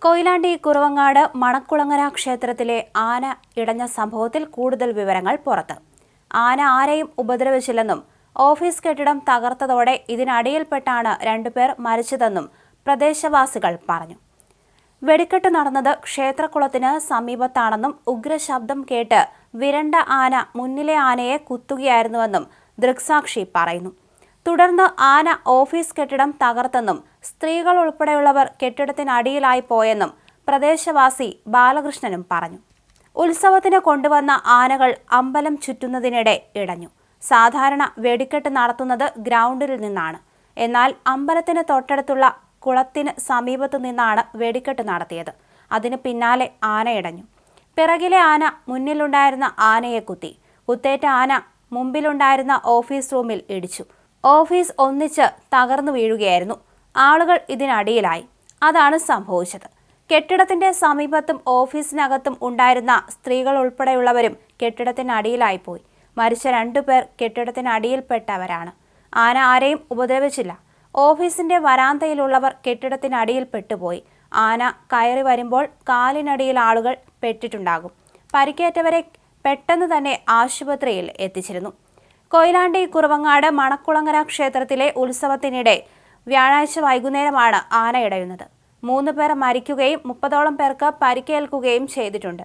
കൊയിലാണ്ടി കുറവങ്ങാട് മണക്കുളങ്ങര ക്ഷേത്രത്തിലെ ആന ഇടഞ്ഞ സംഭവത്തിൽ കൂടുതൽ വിവരങ്ങൾ പുറത്ത്. ആന ആരെയും ഉപദ്രവിച്ചില്ലെന്നും ഓഫീസ് കെട്ടിടം തകർത്തതോടെ ഇതിനടിയിൽപ്പെട്ടാണ് രണ്ടുപേർ മരിച്ചതെന്നും പ്രദേശവാസികൾ പറഞ്ഞു. വെടിക്കെട്ട് നടന്നത് ക്ഷേത്രക്കുളത്തിന് സമീപത്താണെന്നും ഉഗ്രശബ്ദം കേട്ട് വിരണ്ട ആന മുന്നിലെ ആനയെ കുത്തുകയായിരുന്നുവെന്നും ദൃക്സാക്ഷി പറയുന്നു. തുടർന്ന് ആന ഓഫീസ് കെട്ടിടം തകർത്തെന്നും സ്ത്രീകൾ ഉൾപ്പെടെയുള്ളവർ കെട്ടിടത്തിനടിയിലായി പോയെന്നും പ്രദേശവാസി ബാലകൃഷ്ണനും പറഞ്ഞു. ഉത്സവത്തിന് കൊണ്ടുവന്ന ആനകൾ അമ്പലം ചുറ്റുന്നതിനിടെ ഇടഞ്ഞു. സാധാരണ വെടിക്കെട്ട് നടത്തുന്നത് ഗ്രൗണ്ടിൽ നിന്നാണ്. എന്നാൽ അമ്പലത്തിന് തൊട്ടടുത്തുള്ള കുളത്തിന് സമീപത്തു നിന്നാണ് വെടിക്കെട്ട് നടത്തിയത്. അതിന് പിന്നാലെ ആന ഇടഞ്ഞു. പിറകിലെ ആന മുന്നിലുണ്ടായിരുന്ന ആനയെ കുത്തി. കുത്തേറ്റ ആന മുമ്പിലുണ്ടായിരുന്ന ഓഫീസ് റൂമിൽ ഇടിച്ചു. ഓഫീസ് ഒന്നിച്ച് തകർന്നു വീഴുകയായിരുന്നു. ആളുകൾ ഇതിനടിയിലായി. അതാണ് സംഭവിച്ചത്. കെട്ടിടത്തിന്റെ സമീപത്തും ഓഫീസിനകത്തും ഉണ്ടായിരുന്ന സ്ത്രീകൾ ഉൾപ്പെടെയുള്ളവരും കെട്ടിടത്തിനടിയിലായിപ്പോയി. മരിച്ച രണ്ടുപേർ കെട്ടിടത്തിനടിയിൽപ്പെട്ടവരാണ്. ആന ആരെയും ഉപദ്രവിച്ചില്ല. ഓഫീസിന്റെ വരാന്തയിലുള്ളവർ കെട്ടിടത്തിനടിയിൽ പെട്ടുപോയി. ആന കയറി വരുമ്പോൾ കാലിനടിയിൽ ആളുകൾ പെട്ടിട്ടുണ്ടാകും. പരിക്കേറ്റവരെ പെട്ടെന്ന് തന്നെ ആശുപത്രിയിൽ എത്തിച്ചിരുന്നു. കൊയിലാണ്ടി കുറവങ്ങാട് മണക്കുളങ്ങര ക്ഷേത്രത്തിലെ ഉത്സവത്തിനിടെ വ്യാഴാഴ്ച വൈകുന്നേരമാണ് ആന ഇടയുന്നത്. 3 പേർ മരിക്കുകയും 30ഓളം പേർക്ക് പരിക്കേൽക്കുകയും ചെയ്തിട്ടുണ്ട്.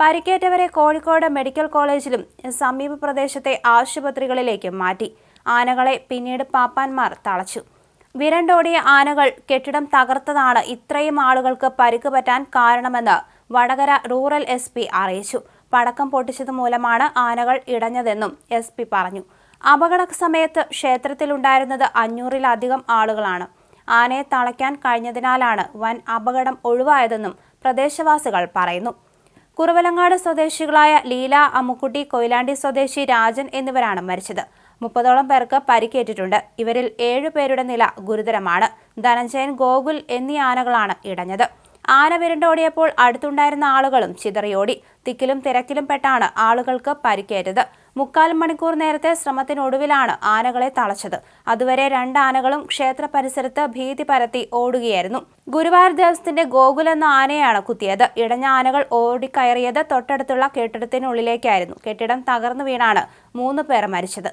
പരിക്കേറ്റവരെ കോഴിക്കോട് മെഡിക്കൽ കോളേജിലും സമീപ പ്രദേശത്തെ ആശുപത്രികളിലേക്കും മാറ്റി. ആനകളെ പിന്നീട് പാപ്പാന്മാർ തളച്ചു. വിരണ്ടോടിയ ആനകൾ കെട്ടിടം തകർത്തതാണ് ഇത്രയും ആളുകൾക്ക് പരിക്ക് പറ്റാൻ കാരണമെന്ന് വടകര റൂറൽ SP അറിയിച്ചു. പടക്കം പൊട്ടിച്ചത് മൂലമാണ് ആനകൾ ഇടഞ്ഞതെന്നും SP പറഞ്ഞു. അപകട സമയത്ത് ക്ഷേത്രത്തിലുണ്ടായിരുന്നത് 500-ലധികം ആളുകളാണ്. ആനയെ തളയ്ക്കാൻ കഴിഞ്ഞതിനാലാണ് വൻ അപകടം ഒഴിവായതെന്നും പ്രദേശവാസികൾ പറയുന്നു. കുറവലങ്ങാട് സ്വദേശികളായ ലീല, അമ്മുക്കുട്ടി, കൊയിലാണ്ടി സ്വദേശി രാജൻ എന്നിവരാണ് മരിച്ചത്. 30ഓളം പേർക്ക് പരിക്കേറ്റിട്ടുണ്ട്. ഇവരിൽ 7 പേരുടെ നില ഗുരുതരമാണ്. ധനഞ്ജയൻ, ഗോകുൽ എന്നീ ആനകളാണ് ഇടഞ്ഞത്. ആന വിരണ്ടോടിയപ്പോൾ അടുത്തുണ്ടായിരുന്ന ആളുകളും ചിതറിയോടി. തിക്കിലും തിരക്കിലും പെട്ടാണ് ആളുകൾക്ക് പരിക്കേറ്റത്. 3/4 മണിക്കൂർ നേരത്തെ ശ്രമത്തിനൊടുവിലാണ് ആനകളെ തളച്ചത്. അതുവരെ 2 ആനകളും ക്ഷേത്ര പരിസരത്ത് ഭീതി പരത്തി ഓടുകയായിരുന്നു. ഗുരുവായൂർ ദേവസ്ഥത്തിന്റെ ഗോകുൽ എന്ന ആനയാണ് കുത്തിയത്. ഇടഞ്ഞ ആനകൾ ഓടിക്കയറിയത് തൊട്ടടുത്തുള്ള കെട്ടിടത്തിനുള്ളിലേക്കായിരുന്നു. കെട്ടിടം തകർന്നു വീണാണ് 3 പേർ മരിച്ചത്.